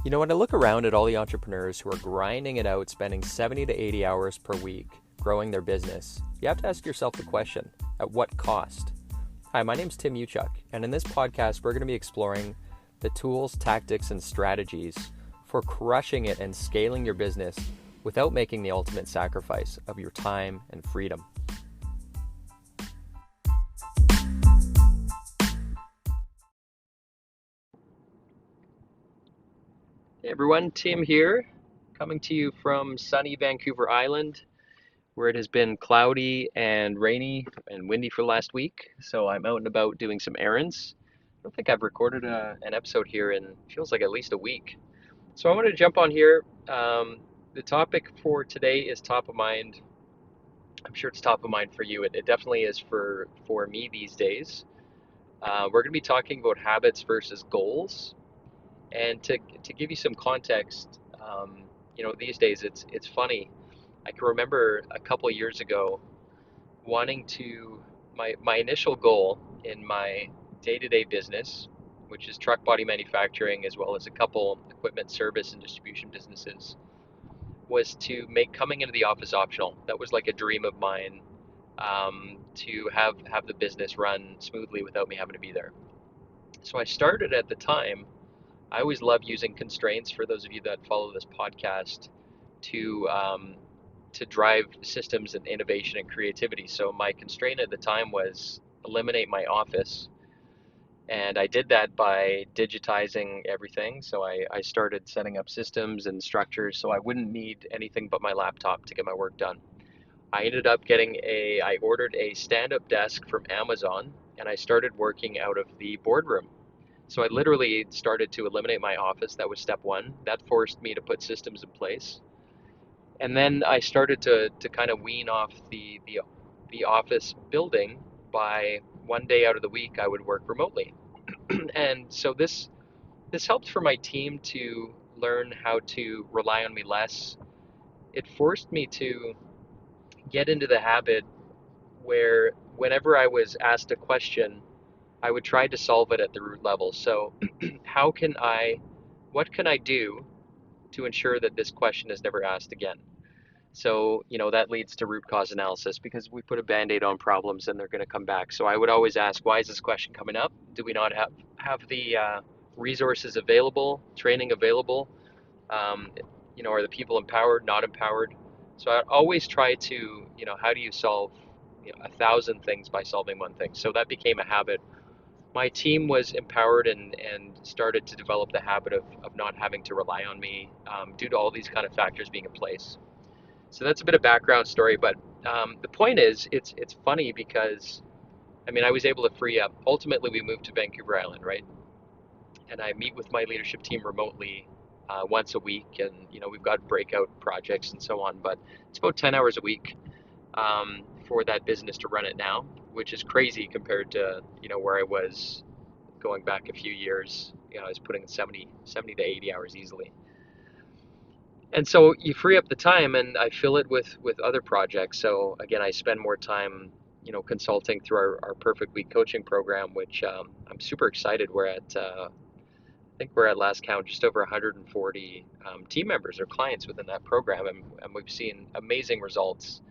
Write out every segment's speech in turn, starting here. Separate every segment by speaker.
Speaker 1: You know, when I look around at all the entrepreneurs who are grinding it out, spending 70 to 80 hours per week growing their business, you have to ask yourself the question, at what cost? Hi, my name's Tim Uchuk, and in this podcast, we're going to be exploring the tools, tactics, and strategies for crushing it and scaling your business without making the ultimate sacrifice of your time and freedom. Hey everyone, Tim here, coming to you from sunny Vancouver Island, where it has been cloudy and rainy and windy for the last week. So I'm out and about doing some errands. I don't think I've recorded an episode here in feels like at least a week. So I wanted to jump on here. The topic for today is top of mind. I'm sure it's top of mind for you. It definitely is for me these days. We're going to be talking about habits versus goals. And to give you some context, these days it's funny. I can remember a couple of years ago wanting to my initial goal in my day-to-day business, which is truck body manufacturing as well as a couple equipment service and distribution businesses, was to make coming into the office optional. That was like a dream of mine, to have the business run smoothly without me having to be there. So I started at the time. I always love using constraints for those of you that follow this podcast to drive systems and innovation and creativity. So my constraint at the time was eliminate my office. And I did that by digitizing everything. So I started setting up systems and structures so I wouldn't need anything but my laptop to get my work done. I ended up I ordered a stand-up desk from Amazon and I started working out of the boardroom. So I literally started to eliminate my office. That was step one. That forced me to put systems in place. And then I started to kind of wean off the office building by one day out of the week I would work remotely. And so this helped for my team to learn how to rely on me less. It forced me to get into the habit where whenever I was asked a question, I would try to solve it at the root level. So what can I do to ensure that this question is never asked again? So, that leads to root cause analysis because we put a band-aid on problems and they're going to come back. So I would always ask, why is this question coming up? Do we not have the resources available, training available? Are the people empowered, not empowered? So I always try to, how do you solve 1,000 things by solving one thing? So that became a habit. My team was empowered and started to develop the habit of not having to rely on me due to all these kind of factors being in place. So that's a bit of background story, but the point is, it's funny because, I was able to free up. Ultimately, we moved to Vancouver Island, right? And I meet with my leadership team remotely once a week, and we've got breakout projects and so on. But it's about 10 hours a week for that business to run it now, which is crazy compared to where I was going back a few years. I was putting in 70 to 80 hours easily. And so you free up the time and I fill it with other projects. So again, I spend more time, consulting through our Perfect Week coaching program, which I'm super excited. I think we're at last count just over 140 team members or clients within that program, and we've seen amazing results.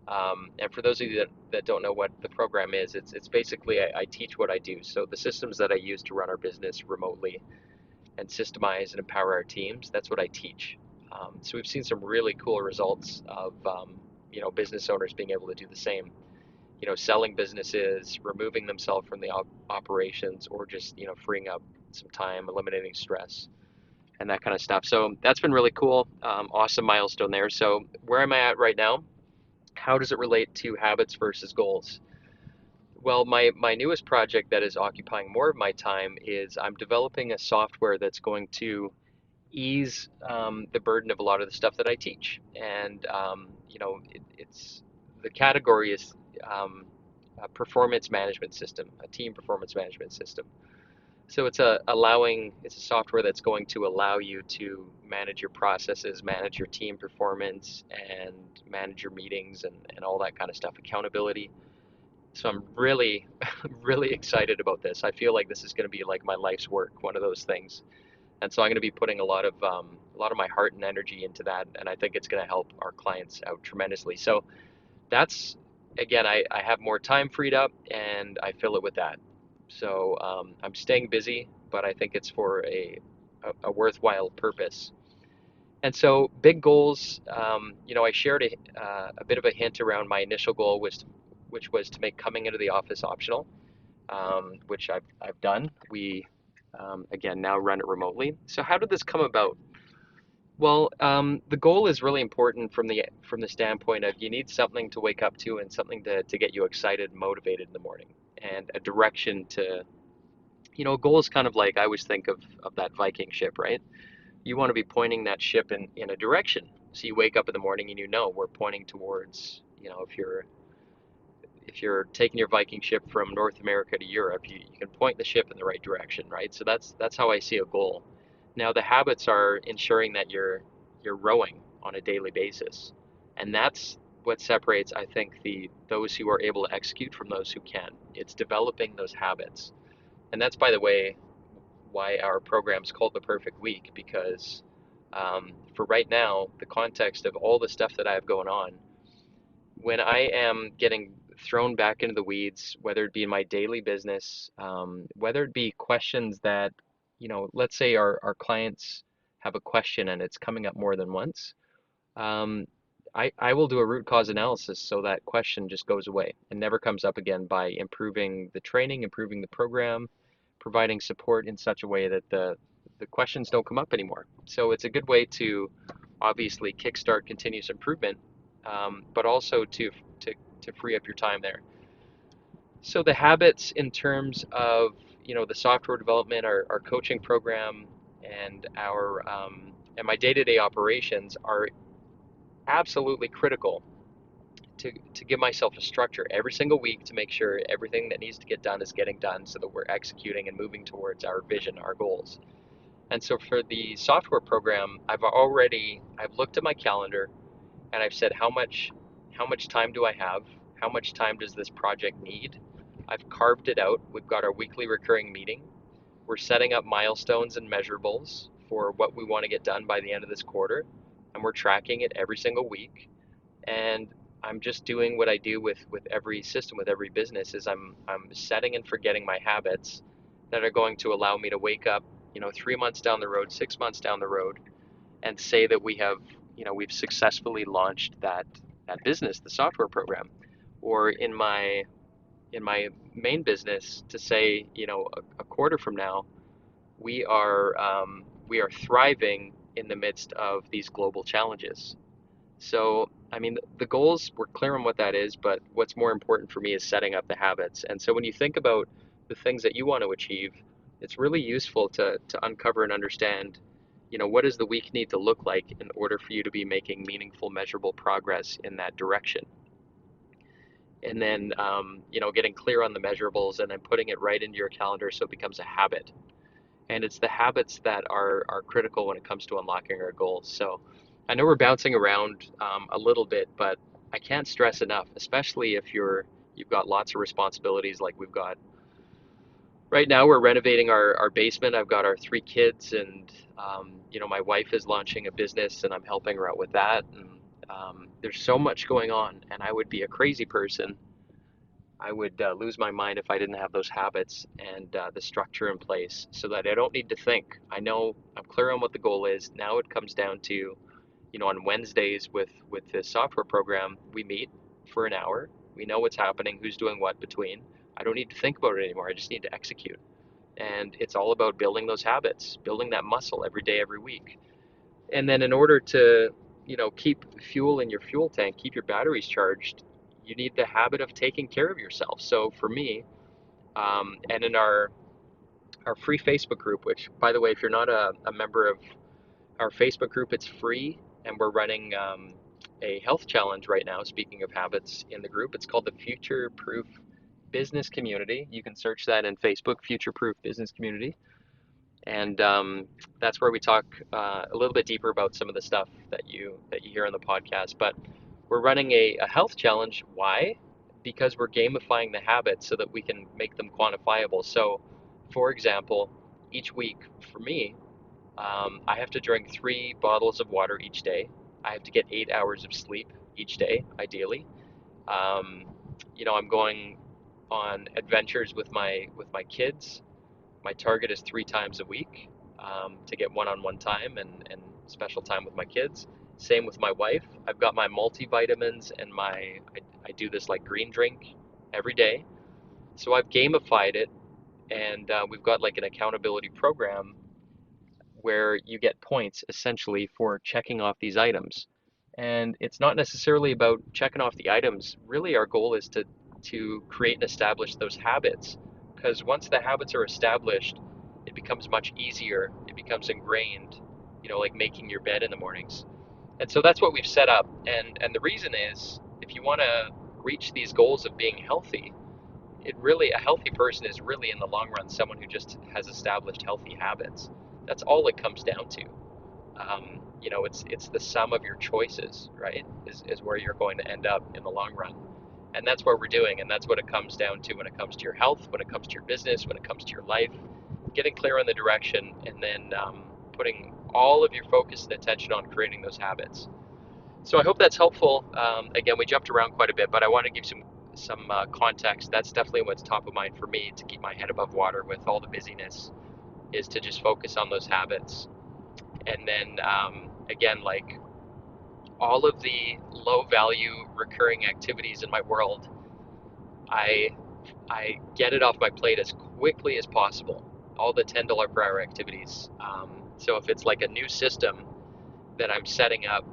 Speaker 1: And for those of you that don't know what the program is, it's basically I teach what I do. So the systems that I use to run our business remotely and systemize and empower our teams, that's what I teach. So we've seen some really cool results of business owners being able to do the same. Selling businesses, removing themselves from the operations, or just freeing up some time, eliminating stress, and that kind of stuff. So that's been really cool. Awesome milestone there. So where am I at right now? How does it relate to habits versus goals? Well, my newest project that is occupying more of my time is I'm developing a software that's going to ease the burden of a lot of the stuff that I teach. And it's the category is a performance management system, a team performance management system. So it's a software that's going to allow you to manage your processes, manage your team performance, and manage your meetings and all that kind of stuff, accountability. So I'm really, really excited about this. I feel like this is going to be like my life's work, one of those things. And so I'm going to be putting a lot of my heart and energy into that, and I think it's going to help our clients out tremendously. So that's, again, I have more time freed up, and I fill it with that. So I'm staying busy, but I think it's for a worthwhile purpose. And so big goals, I shared a bit of a hint around my initial goal, which was to make coming into the office optional, which I've done. We, again, now run it remotely. So how did this come about? Well, the goal is really important from the standpoint of you need something to wake up to and something to get you excited and motivated in the morning, and a direction to, a goal is kind of like, I always think of that Viking ship, right? You want to be pointing that ship in a direction. So you wake up in the morning and we're pointing towards, if you're taking your Viking ship from North America to Europe, you can point the ship in the right direction, right? So that's how I see a goal. Now the habits are ensuring that you're rowing on a daily basis, and that's what separates, I think, the those who are able to execute from those who can. It's developing those habits, and that's, by the way, why our program's called the Perfect Week, because for right now, the context of all the stuff that I have going on, when I am getting thrown back into the weeds, whether it be in my daily business, whether it be questions that, let's say our clients have a question and it's coming up more than once, um, I will do a root cause analysis so that question just goes away and never comes up again by improving the training, improving the program, providing support in such a way that the questions don't come up anymore. So it's a good way to obviously kickstart continuous improvement, but also to free up your time there. So the habits in terms of the software development, our coaching program, and our and my day-to-day operations are absolutely critical to give myself a structure every single week to make sure everything that needs to get done is getting done so that we're executing and moving towards our vision, our goals. And so for the software program, I've looked at my calendar and I've said how much time do I have? How much time does this project need? I've carved it out. We've got our weekly recurring meeting. We're setting up milestones and measurables for what we want to get done by the end of this quarter, and we're tracking it every single week. And I'm just doing what I do with every system, with every business, is I'm setting and forgetting my habits that are going to allow me to wake up, 3 months down the road, 6 months down the road, and say that we've successfully launched that business, the software program, or in my main business to say, a quarter from now, we are thriving in the midst of these global challenges. So, I mean, the goals, we're clear on what that is, but what's more important for me is setting up the habits. And so when you think about the things that you want to achieve, it's really useful to uncover and understand, what does the week need to look like in order for you to be making meaningful, measurable progress in that direction. And then, getting clear on the measurables and then putting it right into your calendar so it becomes a habit. And it's the habits that are critical when it comes to unlocking our goals. So I know we're bouncing around a little bit, but I can't stress enough, especially if you've got lots of responsibilities like we've got. Right now we're renovating our basement. I've got our 3 kids, and my wife is launching a business and I'm helping her out with that. And there's so much going on, and I would be a crazy person. I would lose my mind if I didn't have those habits and the structure in place so that I don't need to think. I know I'm clear on what the goal is. Now it comes down to, on Wednesdays with this software program, we meet for an hour. We know what's happening, who's doing what between. I don't need to think about it anymore. I just need to execute. And it's all about building those habits, building that muscle every day, every week. And then in order to, keep fuel in your fuel tank, keep your batteries charged, you need the habit of taking care of yourself. So for me, and in our free Facebook group, which, by the way, if you're not a member of our Facebook group, it's free, and we're running a health challenge right now. Speaking of habits in the group, it's called the Future Proof Business Community. You can search that in Facebook, Future Proof Business Community. And that's where we talk a little bit deeper about some of the stuff that you hear on the podcast. But we're running a health challenge. Why? Because we're gamifying the habits so that we can make them quantifiable. So, for example, each week for me, I have to drink 3 bottles of water each day. I have to get 8 hours of sleep each day, ideally. Um, I'm going on adventures with my kids. My target is 3 times a week to get one-on-one time and special time with my kids. Same with my wife. I've got my multivitamins and I do this like green drink every day. So I've gamified it, and we've got like an accountability program where you get points essentially for checking off these items. And it's not necessarily about checking off the items. Really, our goal is to create and establish those habits. Because once the habits are established, it becomes much easier. It becomes ingrained, like making your bed in the mornings. And so that's what we've set up. And the reason is, if you want to reach these goals of being healthy, a healthy person is really in the long run someone who just has established healthy habits. That's all it comes down to. It's the sum of your choices, right? Is where you're going to end up in the long run. And that's what we're doing, and that's what it comes down to when it comes to your health, when it comes to your business, when it comes to your life. Getting clear on the direction, and then putting all of your focus and attention on creating those habits. So I hope that's helpful. Again, we jumped around quite a bit, but I want to give some context. That's definitely what's top of mind for me to keep my head above water with all the busyness, is to just focus on those habits. And then again, like all of the low value recurring activities in my world, I get it off my plate as quickly as possible. All the $10 per hour activities. So if it's like a new system that I'm setting up,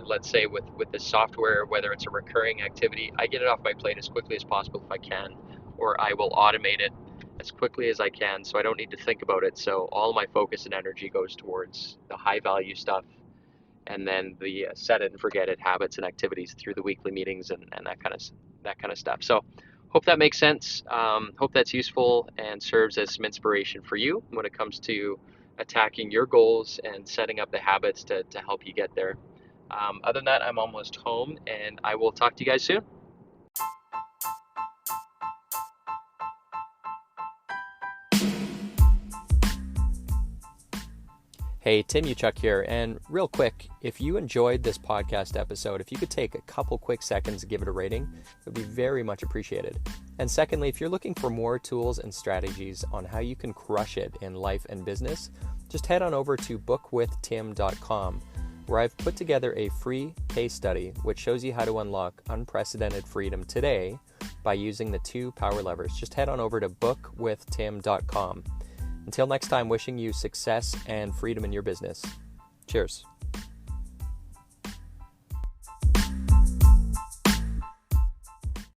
Speaker 1: let's say with the software, whether it's a recurring activity, I get it off my plate as quickly as possible if I can, or I will automate it as quickly as I can so I don't need to think about it. So all my focus and energy goes towards the high value stuff, and then the set it and forget it habits and activities through the weekly meetings and that kind of stuff. So hope that makes sense. Hope that's useful and serves as some inspiration for you when it comes to attacking your goals and setting up the habits to help you get there. Other than that, I'm almost home, and I will talk to you guys soon. Hey, Tim Uchuk here, and real quick, if you enjoyed this podcast episode, if you could take a couple quick seconds to give it a rating, it would be very much appreciated. And secondly, if you're looking for more tools and strategies on how you can crush it in life and business, just head on over to bookwithtim.com, where I've put together a free case study which shows you how to unlock unprecedented freedom today by using the 2 power levers. Just head on over to bookwithtim.com. Until next time, wishing you success and freedom in your business. Cheers.